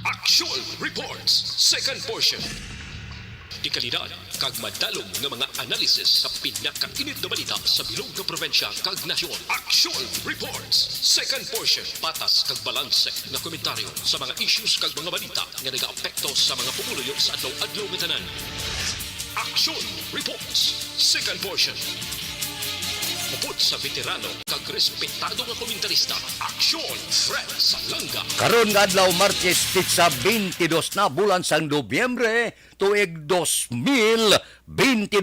Actual Reports, second portion. Di kalidad, kag madalong nga mga analisis sa pinakainit na balita sa bilog nga probensya kag nasyon. Actual Reports, second portion. Patas kag balanse na komentaryo sa mga issues kag mga balita nga nagaapekto sa mga pumuluyo sa adlaw-adlaw nga tanan. Actual Reports, second portion. Upod sa veterano kag respetado nga komentarista, Aksyon Fred Salanga. Karon nga adlaw Martes pitsa 22 na bulan sang Nobyembre tuig 2022.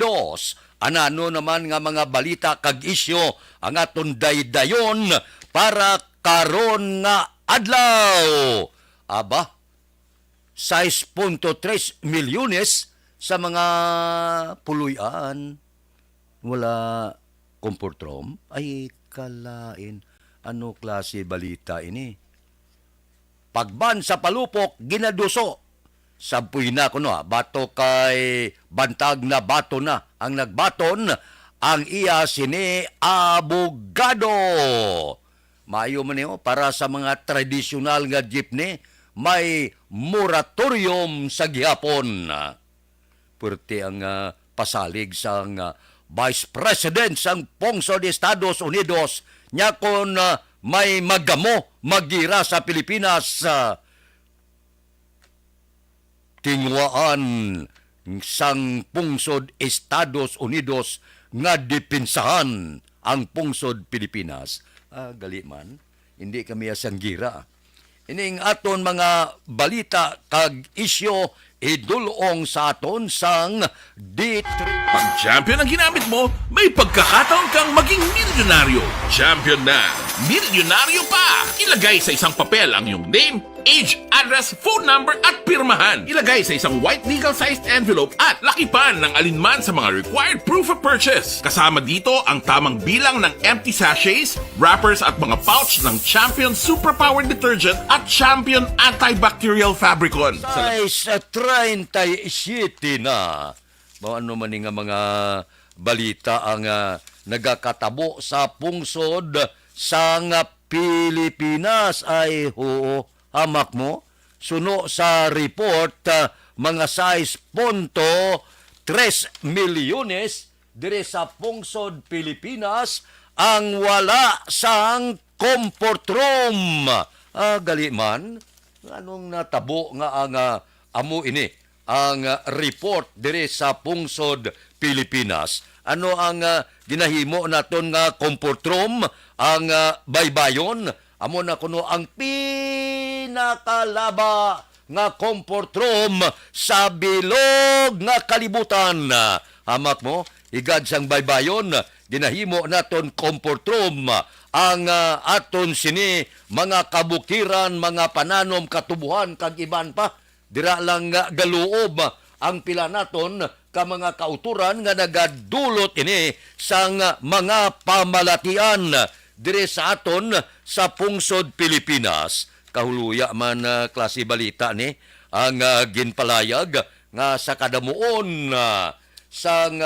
Anano naman nga mga balita kag isyo ang aton daydayon para karon nga adlaw. Aba, 6.3 milyones sa mga puluyan. Wala komportrom ay kalain. Ano klase balita ini? Pagban sa palupok, ginaduso. Sampuy na ko no, bato kay bantag na bato na. Ang nagbaton, ang iya sini abogado. Maayo man niyo, para sa mga tradisyonal nga jeepney, may moratorium sa gihapon. Pwerte ang pasalig sang Vice President sang Pungsod Estados Unidos nya kon may magamo magira sa Pilipinas tingwaan sang Pungsod Estados Unidos nga dipinsahan ang Pungsod Pilipinas. Gali man, hindi kami asang gira. Ining aton mga balita kag isyo idulong sa aton sang D3. Pag champion ang ginamit mo, may pagkakataon kang maging milyonaryo. Champion na, milyonaryo pa! Ilagay sa isang papel ang iyong name, age, address, phone number at pirmahan. Ilagay sa isang white legal-sized envelope at lakipan ng alinman sa mga required proof of purchase. Kasama dito ang tamang bilang ng empty sachets, wrappers at mga pouch ng Champion Superpower Detergent at Champion Antibacterial Fabricon. Sa 37 na. Ano man nga mga balita ang nagakatabo sa pungsod sang Pilipinas ay hamak mo. Suno sa report mga 6.3 milyones dire sa pungsod Pilipinas ang wala sang comfort-room. Gali man, anong natabo nga ang amo ini ang report dire sa pungsod Pilipinas. Ano ang ginahimo naton nga comfort-room, ang baybayon, amo na kuno ang pinakalaba nga comfort-room sa bilog nga kalibutan. Hamak mo, igad sang baybayon, ginahimo naton comfort-room ang aton sini mga kabukiran, mga pananom, katubuhan, kag iban pa. Dira lang nga galuob ang pila naton ka mga kauturan nga nagadulot ini sang mga pamalatian dire sa aton sa pungsod Pilipinas. Kahuluya man klase balita ni ang ginpalayag nga sa kadamuon sang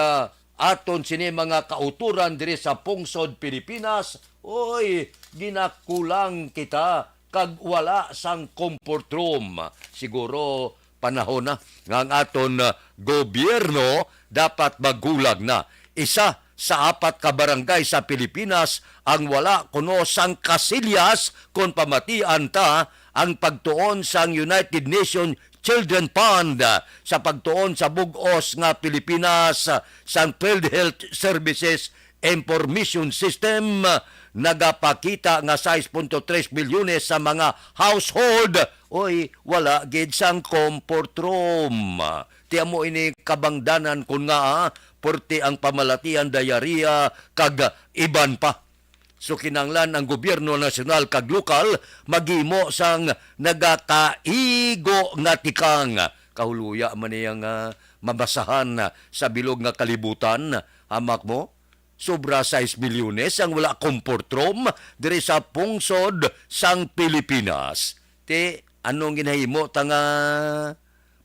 aton sini mga kauturan dire sa pungsod Pilipinas. Oy, ginakulang kita kag wala sang comfort room. Siguro panahon na nga ang aton gobyerno dapat magulag na. Isa sa 4 ka barangay sa Pilipinas ang wala kuno sang kasilyas kung pamatian ta ang pagtuon sang United Nations Children Fund sa pagtuon sa bug-os nga Pilipinas sang PhilHealth Services Information System. Nagapakita nga 6.3 milyones sa mga household. Oy, wala gid sang comfort room. Tiyan mo ini kabangdanan kun nga porte ang pamalatian, diarrhea, kag iban pa. So kinanglan ang gobyerno nasyonal kag lokal maghimo sang nagataigo nga tikang. Kahuluya man niyang mabasahan sa bilog nga kalibutan. Hamak mo? Sobra 6 milyones ang wala comfort room dire sa pungsod sang Pilipinas. Ti anong ginahimo tanga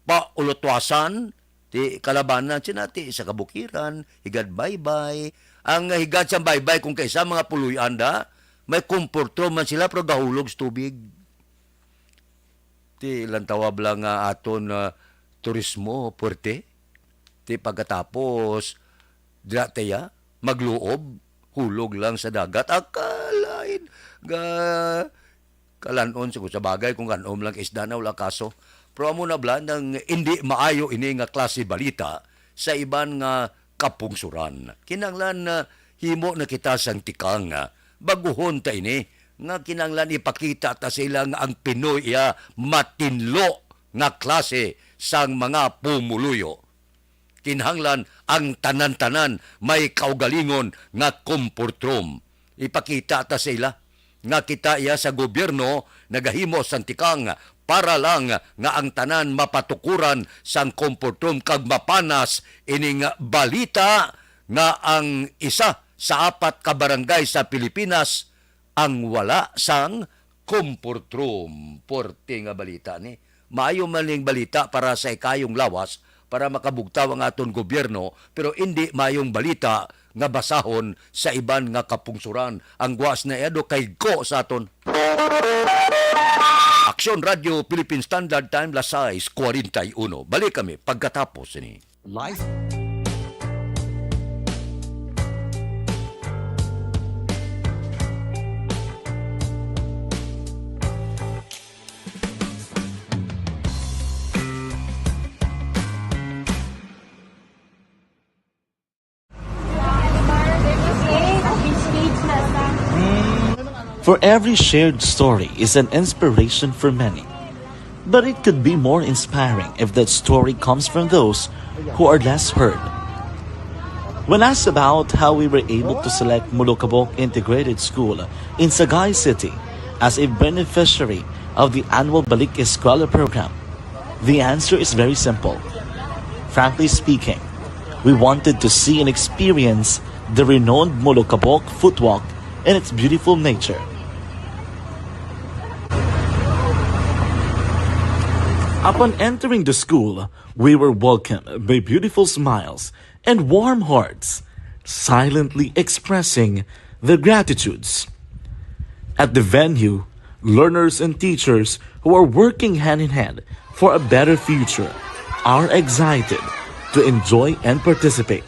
paulotwasan ti kalabanan sinati sa kabukiran higad baybay. Ang higad sa baybay kung kaysa mga puluyan da may comfort room man sila pero gahulog sa tubig. Ti ilang tawab lang nga aton turismo puwerte. Ti pagkatapos dira teya magluob hulog lang sa dagat akalain ga kalanon sa bagay kung kanom lang isda na wala kaso. Pero amo na bla nang hindi maayo ini nga klase balita sa iban nga kapungsuran. Kinanglan na himo na kita sang tikang baguhon ta ini nga kinanglan ipakita ta sila nga ang Pinoy matinlo nga klase sang mga pumuluyo. Kinahanglan ang tanan-tanan may kaugalingon nga komportrom. Ipakita ta sila nga kita sa gobyerno nagahimo sang tikang para lang nga ang tanan mapatukuran sang komportrom kag mapanas ining balita nga ang isa sa 4 ka barangay sa Pilipinas ang wala sang komportrom. Porte nga balita ni. Maayo maling balita para sa ikayong lawas para makabugtaw ang aton gobyerno pero hindi mayong balita nga basahon sa iban nga kapungsuran. Ang guwas na edo kay go sa aton. Aksyon Radio Philippine Standard Time las 6:41. Balik kami pagkatapos ni. Life. For every shared story is an inspiration for many. But it could be more inspiring if that story comes from those who are less heard. When asked about how we were able to select Mulukabok Integrated School in Sagay City as a beneficiary of the annual Balik Eskwela program, the answer is very simple. Frankly speaking, we wanted to see and experience the renowned Mulukabok footwalk in its beautiful nature. Upon entering the school, we were welcomed by beautiful smiles and warm hearts, silently expressing their gratitudes. At the venue, learners and teachers who are working hand in hand for a better future are excited to enjoy and participate.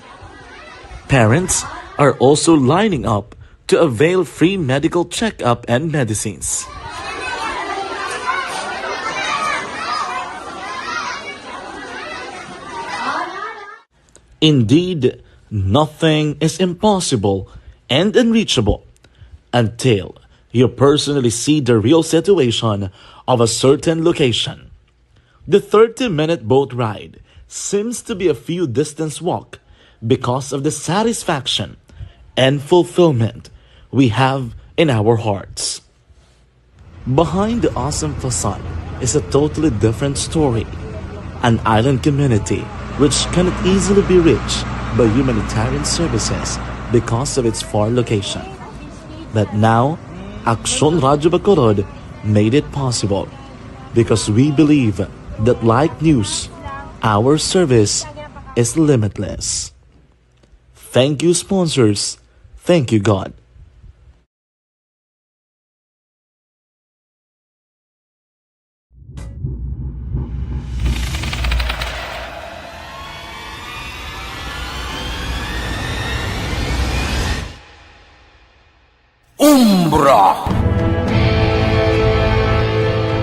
Parents are also lining up to avail free medical checkup and medicines. Indeed, nothing is impossible and unreachable until you personally see the real situation of a certain location. The 30-minute boat ride seems to be a few distance walk because of the satisfaction and fulfillment we have in our hearts. Behind the awesome facade is a totally different story, an island community which cannot easily be reached by humanitarian services because of its far location. But now, Aksyon Radio Bacolod made it possible because we believe that like news, our service is limitless. Thank you, sponsors. Thank you, God.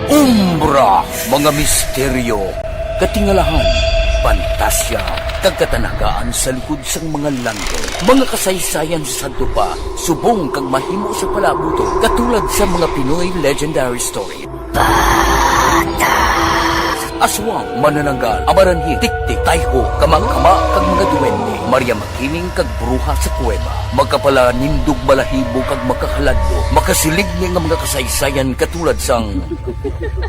Umbra, mga misteryo, katingalahan, pantasya, kagkatanagaan sa likod sang mga langit. Mga kasaysayan sa santo pa, subong kag mahimo sa palabuto, katulad sa mga Pinoy legendary story. Aswang, manananggal, amaranhi, tiktik, tayho, kamang-kama, kag mga duwende, Maria Makining kag bruha sa kuweba, magkapala nindog balahibo kag makahaladlo, makasilig niya nga mga kasaysayan katulad sang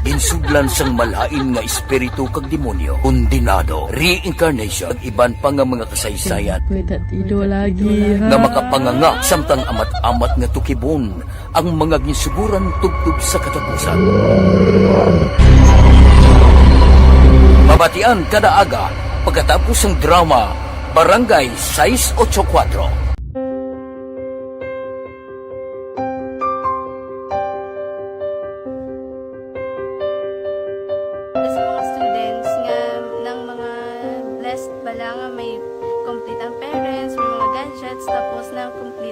insudlan sang malain nga espiritu kag demonyo, undinado, reincarnation, kag iban pa nga mga kasaysayan nga makapanganga samtang amat-amat nga tukibon ang mga ginsuguran tugtog sa katapusan. Mabatian kada aga pagkatapos ng drama Barangay 684.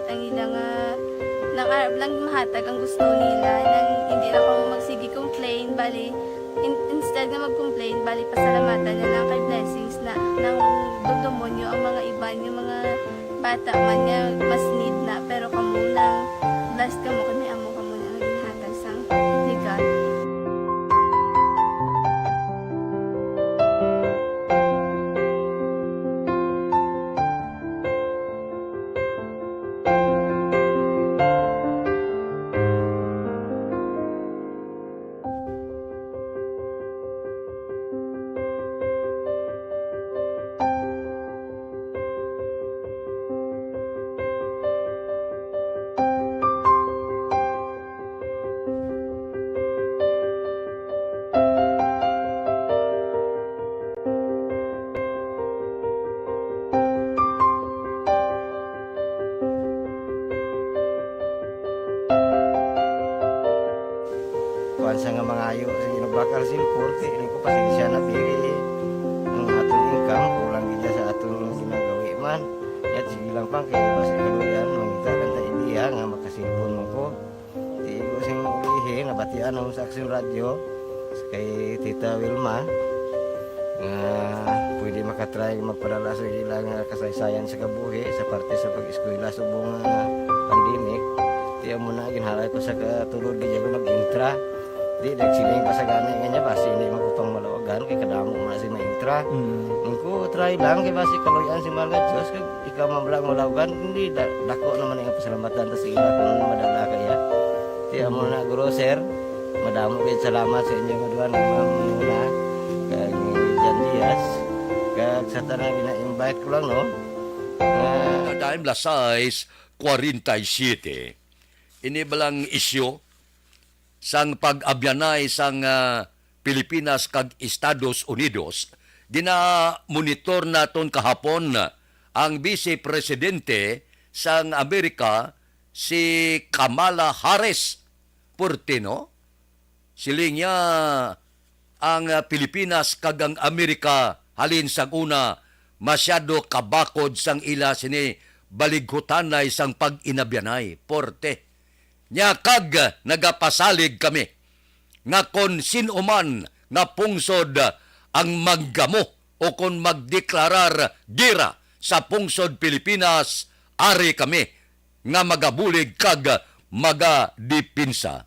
ang ilang nang arab lang mahatag ang gusto nila nang hindi na ako magsigi complain bali instead na mag-complain bali pasalamatan na lang kay blessings na nang dudumonyo ang mga iba yung mga bata man niya mas need na pero kamo lang blessed kamo kami amo kamo na ginhatag sang ligat. Kuan sa nga mga ayo sa ginabakal silpur kay ini ko pasensya na diri ang atong income kulang gid sa atong ginagawi man yat sige lang pang kay basi kaluyan mangita kan ta ideya nga makasilpon mo ko di ko sing ulihi nabatian ang sa Aksyon Radio kay Tita Wilma nga pwede makatry magpadala sa ilang kasaysayan sa kabuhi sa parte sa pag-eskwela subong pandemic di mo na ginhalay ko sa katulod di ko nag-intra di nagsiling pa sa gani nga niya basi hindi magupang malawagan kay kadamo mo na si maintra ko try lang kay basi kaluyan si mga Diyos kay ikaw mablang malawagan hindi dako naman ang pasalamatan ta sa ila kung madala kaya di mo na guro sir madamo kay salamat sa inyo nga duha ma'am Muna kag Jan Diaz kag sa tanan ina-invite ko lang no Time la 6:47. Ini balang isyu sang pag-abyanay sang Pilipinas kag Estados Unidos. Gina-monitor naton kahapon ang Vice Presidente sang Amerika si Kamala Harris Portino. Siling niya ang Pilipinas kag ang Amerika halin sang una masyado kabakod sang ila sini balighutanay sang pag-inabyanay. Porte. Nya kag nagapasalig kami nga kon sino man nga pungsod ang maggamo o kon magdeklarar gira sa pungsod Pilipinas, ari kami nga magabulig kag magadipinsa.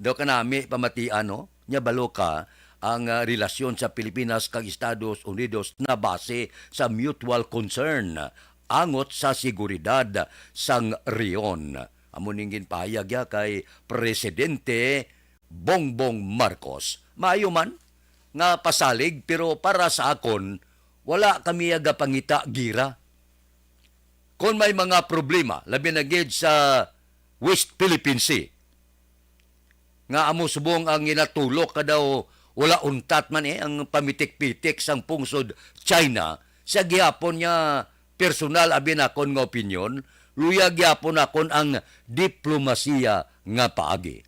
Do ka nami pamatian no? Nya balo ka ang relasyon sa Pilipinas kag Estados Unidos na base sa mutual concern angot sa seguridad sang riyon. Amuningin pahayag ya kay Presidente Bongbong Marcos. Maayo man nga pasalig pero para sa akon wala kami aga pangita gira. Kung may mga problema labi na gid sa West Philippine Sea nga amo subong ang ginatulok kadaw wala untat man ang pamitik-pitik sang pungsod China sa gihapon niya personal abi nakon nga opinyon luyag yapon akon ang diplomasiya nga paagi.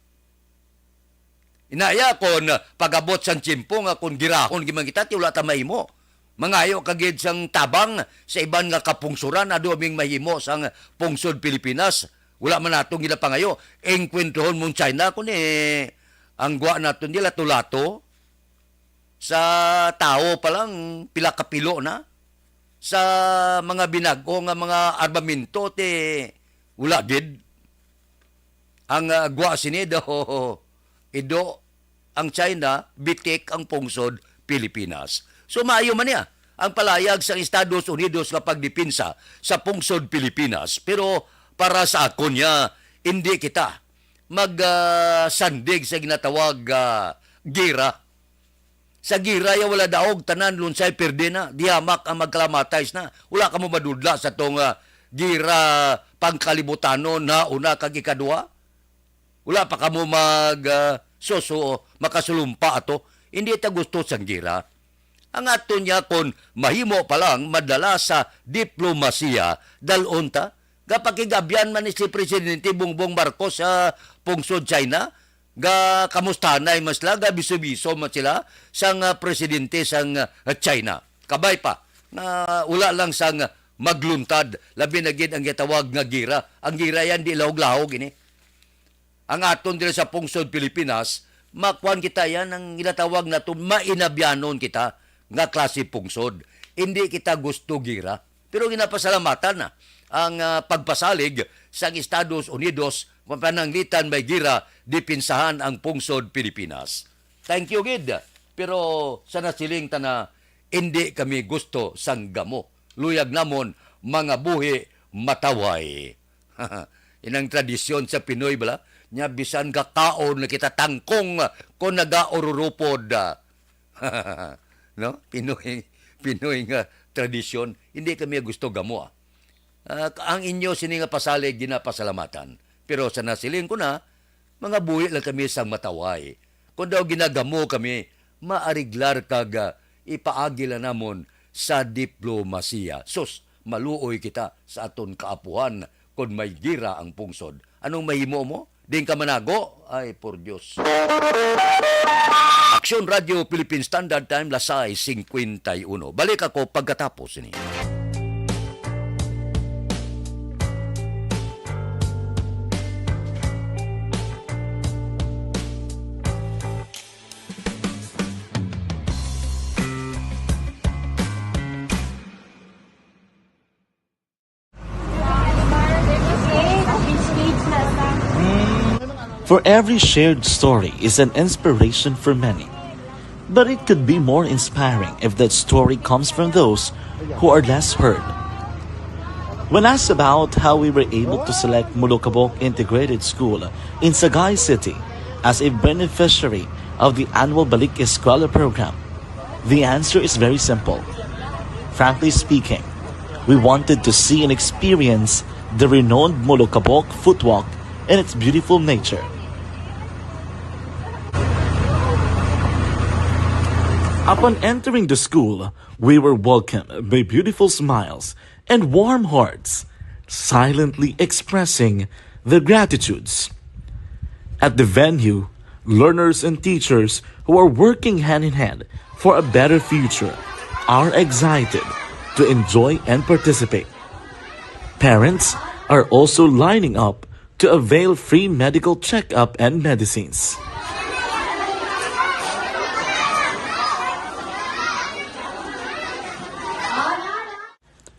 Inaya kon pagabot sang tiyempo nga kon girahon gimangita ti wala ta mahimo. Mangayo kagid sang tabang sa iban nga kapungsuran adu aming mahimo sang pungsod Pilipinas. Wala man natong gila pangayo. Engkwentohon mong China kun ang gwa naton nila tulato sa tao pa lang pila kapilo na. Sa mga binago nga mga armamento ti wala gid ang gwa sini do ido ang China bitik ang pungsod Pilipinas. So maayo man niya ang palayag sa Estados Unidos nga pagdipinsa sa pungsod Pilipinas pero para sa akon niya hindi kita magsandig sa ginatawag gira. Sa gira ya wala daog tanan lunsay perde na dihamak ang magkalamatay na wala ka mo madudla sa tong gira pangkalibutanon na una kag ikadua wala pa ka mo makasulumpa ato hindi ta gusto sang gira ang aton niya kon mahimo pa lang madala sa diplomasiya dalunta gapakigabyan man ni si Presidente Bongbong Marcos sa pungsod China ga kamustanay mas laga biso-biso man sila sang presidente sang China. Kabay pa na wala lang sang magluntad, labi na gid ang gitawag nga gira. Ang gira yan di lahog-lahog ini. Ang aton diri sa pungsod Pilipinas, makuan kita yan ang ginatawag nato mainabyanon kita nga klase pungsod. Hindi kita gusto gira. Pero ginapasalamatan na ang pagpasalig sa Estados Unidos pananglitan may gira dipinsahan ang pungsod Pilipinas. Thank you, gid. Pero sa nasiling na hindi kami gusto sang gamo. Luyag namon mga buhi mataway. Inang tradisyon sa Pinoy bala, nya bisan ka kaon na kita tangkong kung nagaururupod. No? Pinoy nga tradisyon, hindi kami gusto gamo. Ang inyo sini nga pasalig ginapasalamatan. Pero sa nasiling ko na, mga buhi lang kami sang mataway. Kung daw ginagamo kami, maariglar kag ipaagila namon sa diplomasiya. Sus, maluoy kita sa aton kaapuhan kung may gira ang pungsod. Anong mahimo mo? Din ka manago? Ay, por Diyos. Aksyon Radio Philippine Standard Time, Lasay 51. Balik ako pagkatapos ini. For every shared story is an inspiration for many. But it could be more inspiring if that story comes from those who are less heard. When asked about how we were able to select Mulukabok Integrated School in Sagay City as a beneficiary of the annual Balik Eskwela program, the answer is very simple. Frankly speaking, we wanted to see and experience the renowned Mulukabok footwalk in its beautiful nature. Upon entering the school, we were welcomed by beautiful smiles and warm hearts, silently expressing their gratitudes. At the venue, learners and teachers who are working hand in hand for a better future are excited to enjoy and participate. Parents are also lining up to avail free medical checkup and medicines.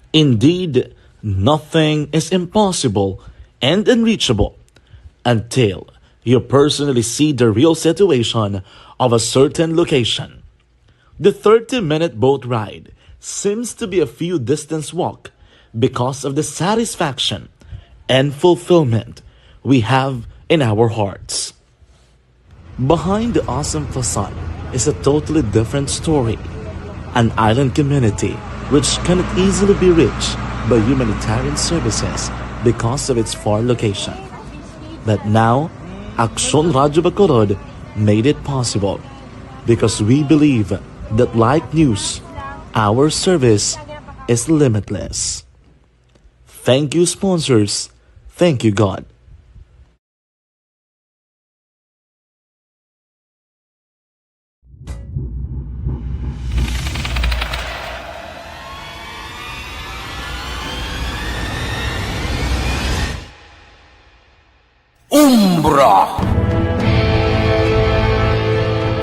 Indeed, nothing is impossible and unreachable until you personally see the real situation of a certain location. The 30-minute boat ride seems to be a few distance walk because of the satisfaction and fulfillment we have in our hearts. Behind the awesome facade is a totally different story. An island community which cannot easily be reached by humanitarian services because of its far location. But now, Aksyon Radio Bacolod made it possible because we believe that like news, our service is limitless. Thank you, sponsors. Thank you, God.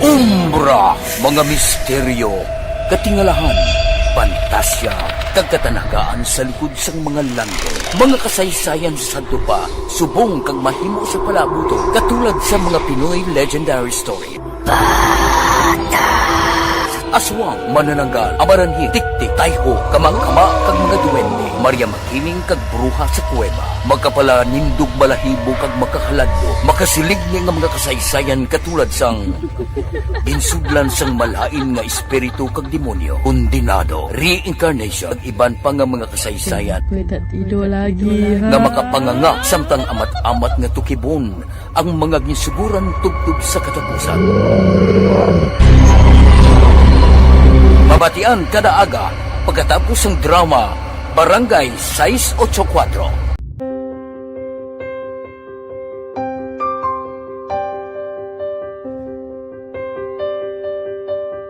Umbra, mga misteryo, katingalahan, pantasya, kagkatanagaan sa likod sang mga langit. Mga kasaysayan sa dupa, subong kag mahimo sa palabuto, katulad sa mga Pinoy legendary story. Aswang, manananggal, amaranhit, tiktik, tayho, kamang-kama, kag mga duwende, Maria Makining kag bruha sa kuweba, magkapala nindog balahibo kag makahaladlo, makasilig niya nga mga kasaysayan katulad sang ginsudlan sang malain nga espiritu kag demonyo, kondinado, reincarnation, kag iban pa nga mga kasaysayan nga makapanganga samtang amat-amat nga tukibon ang mga ginsuguran tugtog sa katapusan. Mabatian kada aga pagkatapos ng drama Barangay 684.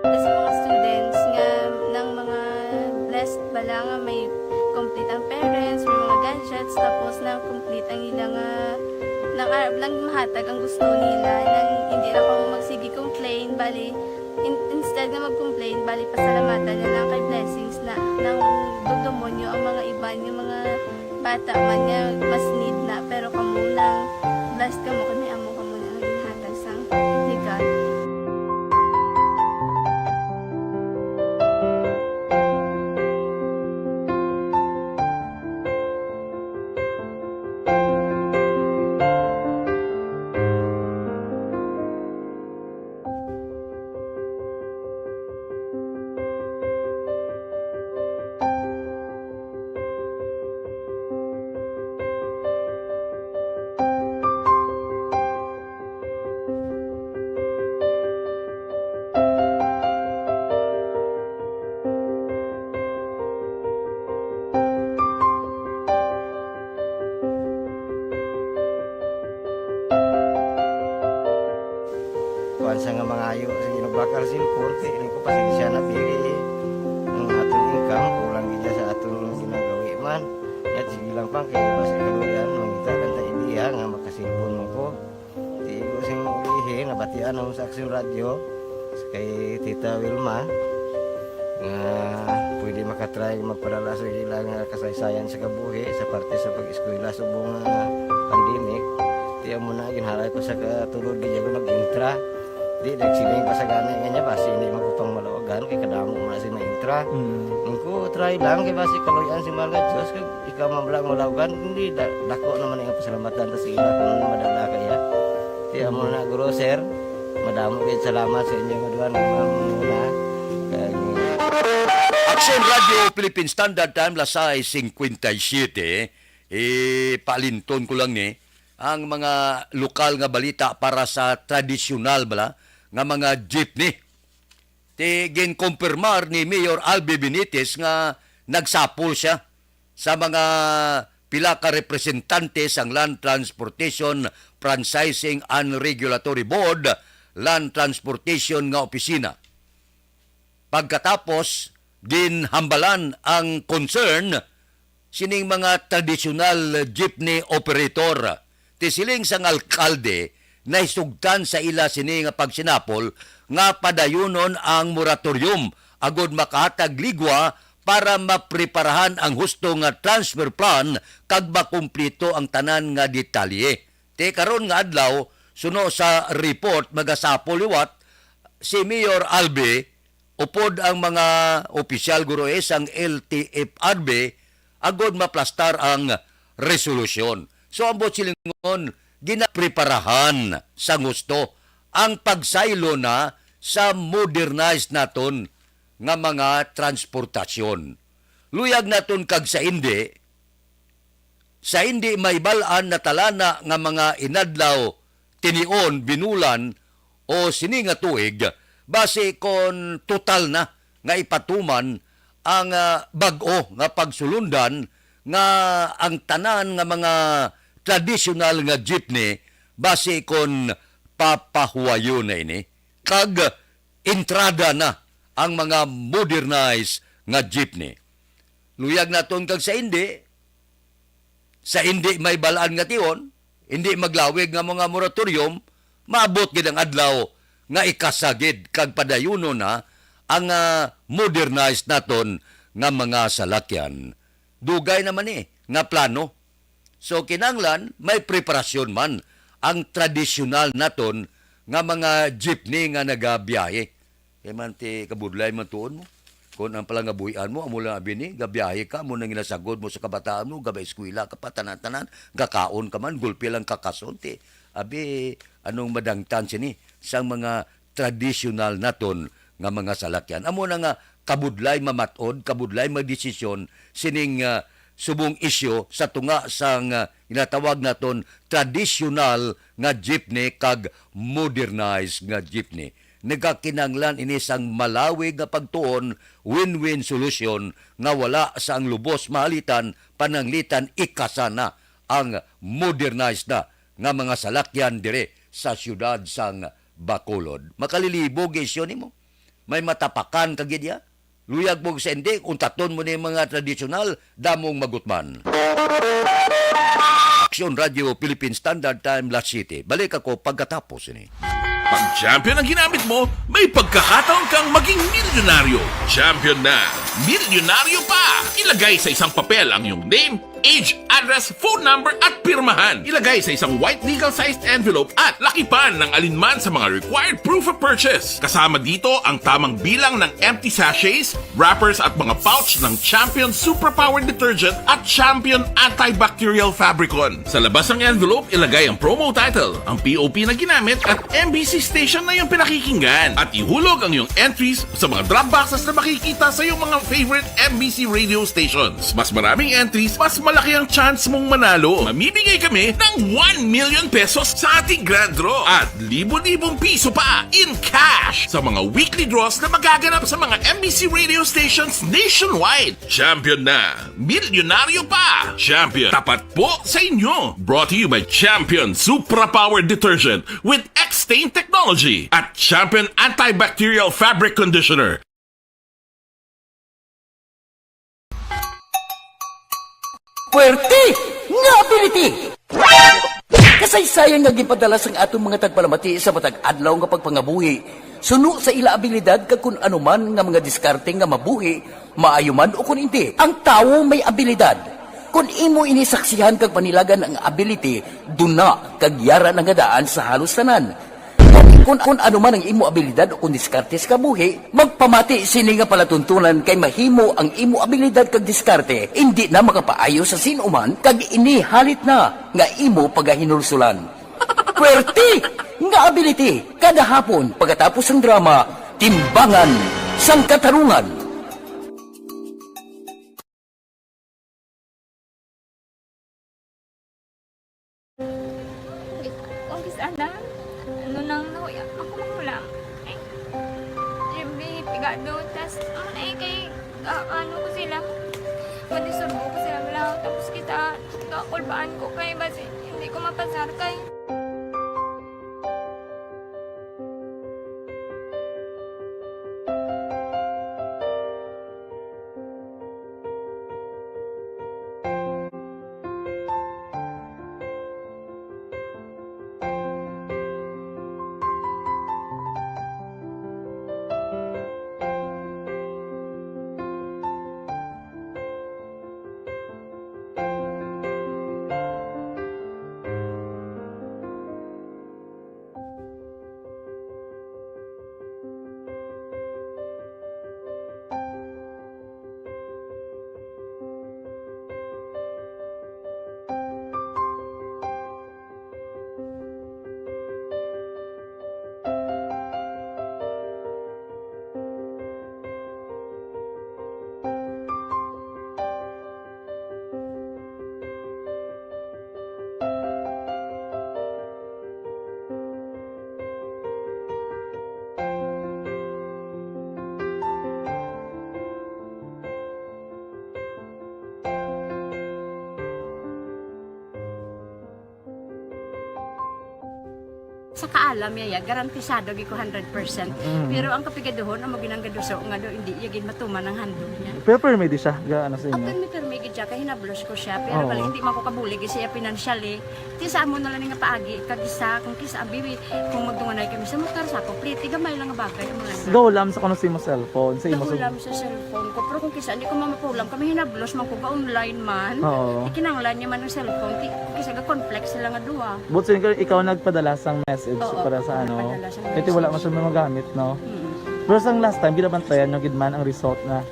Sa mga students nga ng mga blessed bala nga may complete mahatag ang gusto nila nang hindi na ako magsigi complain bali instead na mag-complain bali pasalamatan na lang kay blessings na nang dudumonyo ang mga iba yung mga bata man niya mas need na pero kamo lang blessed kamo kami amo kamo na ang ginhatag sang ni God. Kuan sa nga mga ayo sa ginabakal silpor kay ini ko pasensya na diri ang atong income kulang gid sa atong ginagawi man at sige lang pang kay basi kaluyan mangita kan ta idea nga makasilpon mo ko di ko sing ulihi nabatian ang sa Aksyon Radio kay Tita Wilma nga pwede makatry magpadala sa ilang kasaysayan sa kabuhi sa parte sa pag-eskwela subong pandemic tiya mo na ginhalay ko sa katulod di ko nag-intra di nagsiling pa sa gana nga niya basi hindi magupang malawagan kay kadamo mo na si na-intra ko try lang kay basi kaluyan si Malga Diyos kay ikaw mablang malawagan hindi dako naman ang pasalamatan ta sa ila kung madala kaya tiya mo na guro sir madamo kay salamat sa inyo madua ng muna Aksyon Radio Philippine Standard Time lasay 57 palinton ko lang ni ang mga lokal nga balita para sa tradisyonal bala nga mga jeepney. Ginkumpirmar ni Mayor Albi Benitez nga nagsapol siya sa mga pila ka representante sang Land Transportation Franchising and Regulatory Board, Land Transportation nga opisina. Pagkatapos, ginhambalan ang concern sining mga tradisyonal jeepney operator. Tisiling sang alkalde na isugdan sa ila sini nga pagsinapol nga padayunon ang moratorium agod makahatag ligwa para mapreparahan ang husto nga transfer plan kag makumplito ang tanan nga detalye. Te karon nga adlaw suno sa report magasapol liwat si Mayor Albe upod ang mga opisyal guroes ang LTFRB agod maplastar ang resolusyon. So ang silingon ginapreparahan sa gusto ang pagsaylo na sa modernized naton nga mga transportasyon. Luyag naton kag sa hindi may balaan na talana nga mga inadlaw, tinion, binulan o sini nga tuig base kon total na nga ipatuman ang bag-o nga pagsulundan nga ang tanan nga mga traditional nga jeepney base kon papahuwayo na ini kag entrada na ang mga modernized nga jeepney. Luyag naton kag sa hindi may balaan nga tion, hindi maglawig nga mga moratorium, maabot gid ang adlaw nga ikasagid kag padayuno na ang modernized naton nga mga salakyan. Dugay naman nga plano. So kinanglan may preparasyon man ang tradisyonal naton nga mga jeepney nga nagabiyahe. Kay man ti kabudlay man tuon mo. Kung ang palangabuhian mo, amo lang abini, gabiyahe ka, mo nang inasagod mo sa kabataan mo, gabay eskwela ka pa, tanan-tanan, gakaon ka man, gulpi lang kakason, ti. Abi, anong madangtan sini sa mga tradisyonal naton nga mga salakyan. Amo na nga, kabudlay mamatod, kabudlay magdesisyon, sining subong isyo sa tunga sang inatawag naton tradisyonal nga jeepney kag modernized nga jeepney. Nagakinanglan ini sang malawig nga pagtuon, win-win solution nga wala sa ang lubos mahalitan, pananglitan ikasana ang modernized na nga mga salakyan dire sa syudad sang Bacolod. Makalilibog isyo nimo. May matapakan kagidya. Luyag mo sa hindi, kung taton mo na yung mga tradisyonal, damong magutman. Action Radio Philippine Standard Time, Las City. Balik ako pagkatapos ini. Pag champion ang ginamit mo, may pagkakataon kang maging milyonaryo. Champion na, milyonaryo pa! Ilagay sa isang papel ang iyong name, age, address, phone number at pirmahan. Ilagay sa isang white legal-sized envelope at lakipan ng alinman sa mga required proof of purchase. Kasama dito ang tamang bilang ng empty sachets, wrappers at mga pouch ng Champion Superpower Detergent at Champion Antibacterial Fabricon. Sa labas ng envelope, ilagay ang promo title, ang POP na ginamit at MBC station na yung pinakikinggan. At ihulog ang iyong entries sa mga drop boxes na makikita sa iyong mga favorite MBC radio stations. Mas maraming entries, mas malaki ang chance mong manalo. Mamimigay kami ng 1 million pesos sa ating grand draw at libo-libong piso pa in cash sa mga weekly draws na magaganap sa mga MBC radio stations nationwide. Champion na, milyonaryo pa. Champion, tapat po sa inyo. Brought to you by Champion Supra Power Detergent with X-Stain Technology at Champion Antibacterial Fabric Conditioner. Puwerte nga ability! Kasaysayan nga gipadala sang atong mga tagpalamati sa matag adlaw nga pagpangabuhi. Suno sa ila abilidad kag kun anuman nga mga diskarte nga mabuhi, maayo man o kun hindi. Ang tawo may abilidad. Kung imo inisaksihan kag panilagan ang ability, duna kag yara nga daan sa halos tanan. Kung ano man ang imo abilidad o kung diskarte sa kabuhi, magpamati sini nga palatuntunan kay mahimo ang imo abilidad kag diskarte, hindi na makapaayo sa sinuman kag inihalit na nga imo pagahinulsulan. Puwerte nga ability, kada hapon pagkatapos ng drama, Timbangan sang Katarungan. Kung sana, ano nang nahuya, ako makulang. Eh, siyempre, pigado, tas, kay, ano ko sila, manisurbo ko sila lang, tapos kita, kakulbaan ko kay, basi, hindi ko mapasar kay. Sa kaalam yaya, garantisado gi ko 100%. Pero ang kapigaduhon, ang maginanggaduso nga do, hindi yagin matuman ang handog niya. Pero permedi siya, gaano sa inyo? Ang permi gid siya, kay hinablos ko siya. Pero Oo. bali, hindi man ko kabulig siya financially. Ti sa amo na lang nga paagi, kagisa, kung kisa abiwi, kung magtunganay kami sa motor sa ko, pliti, gamay lang nga bagay. Amo lang. Gawlam sa kuno sa imo cellphone, sa imo Nakulam sa cellphone ko. Pero kung kisa, hindi ko mamapulam. Kami hinablos man ko ba online man. Oo. Ikinanglan niya man ng cellphone. Kisa ga conflict sila nga duwa. But sin ikaw nagpadala sang message Oo, para sa ano. nagpadala sang Kasi wala man message. siya magamit, no? Mm. Pero sang last time ginabantayan yung gidman ang result na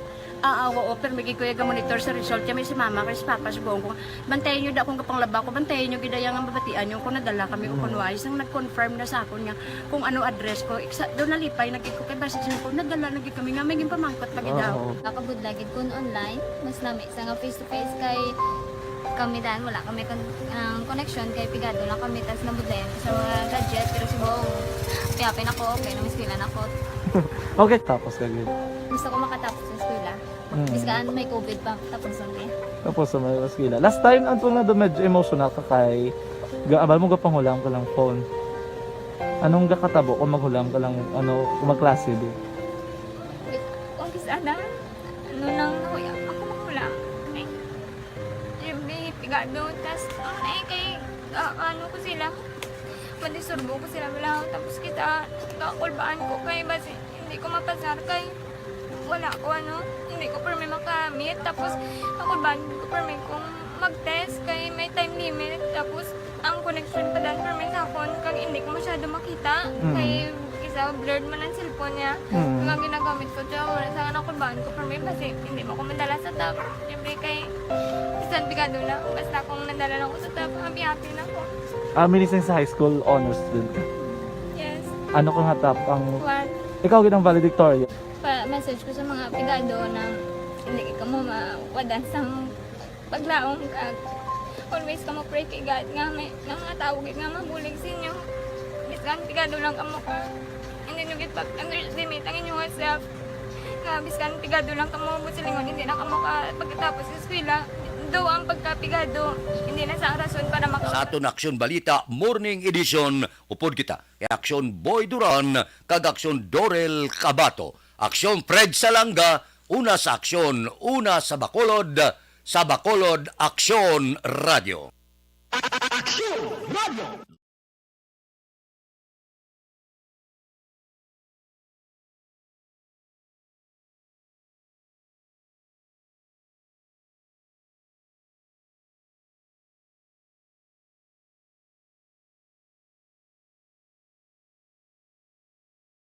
Oo, pero may kuya monitor sa result. Kami si mama, kay si papa, si buong ko. Bantayan nyo da kung kapang laba ko. Bantayan nyo gidayang ang babatian nyo. Kung nadala kami o kunwais. Nang nag-confirm na sa ako niya kung ano address ko. Doon nalipay, naging ko kay basis ko. Nadala, naging kami nga. May pamangkot pag daw. Oo. Nakabudlagid kun online, mas nami sa nga face to face kay kami dan wala kami connection kay pigado lang kami tas nabudlayan sa mga gadget pero si buong piyapin ako okay na miskilan ako. Okay, tapos kagid. Gusto ko makatapos sa eskwela. Biskaan may COVID pa tapos ang Tapos sa mga skila. Last time anto na do medyo emotional ka kay gaabal mo gapanghulam ka lang phone. Anong gakatabo kung maghulam ka lang ano kung magklase di? Kung sana, ano nang nahuya, ako makulang. Eh, siyempre, pigado. Tapos, kay, ano ko sila, madisurbo ko sila lang. Tapos kita, kakulbaan ko kay basi, hindi ko mapasar kay, wala ko hindi ko permi makamit. Tapos, kakulbaan ko permi kung mag-test kay may time limit. Tapos, ang connection pa dan permi sa phone kag hindi ko masyado makita. Kay, isa, blurred man ang cellphone niya. Kung ang ginagamit ko siya, wala sa nakulbaan ko permi kasi hindi mo ko madala sa tab. Siyempre kay, isang bigado na. Basta kung nadala lang ko sa tab, happy na ako. Minsan sa high school, honors student ka. Yes. Ano kang hatap? One. Ikaw ginang valedictorian. Message ko sa mga pigado na hindi ka mo mawadan sang paglaong kag always ka mo pray kay God nga may mga tawag nga mabulig sa inyo. Biskan pigado lang ka mo ka. Hindi nyo git underestimate ang inyong self. Nga biskan pigado lang ka mo silingon hindi na ka mo ka pagkatapos sa eskwela. Do ang pagkapigado hindi na sa rason para Sa aton Aksyon Balita Morning Edition, upod kita kay Aksyon Boy Duran kag Aksyon Dorel Cabato. Aksyon Fred Salanga, una sa aksyon, una sa Bacolod Aksyon Radio. Aksyon Radio!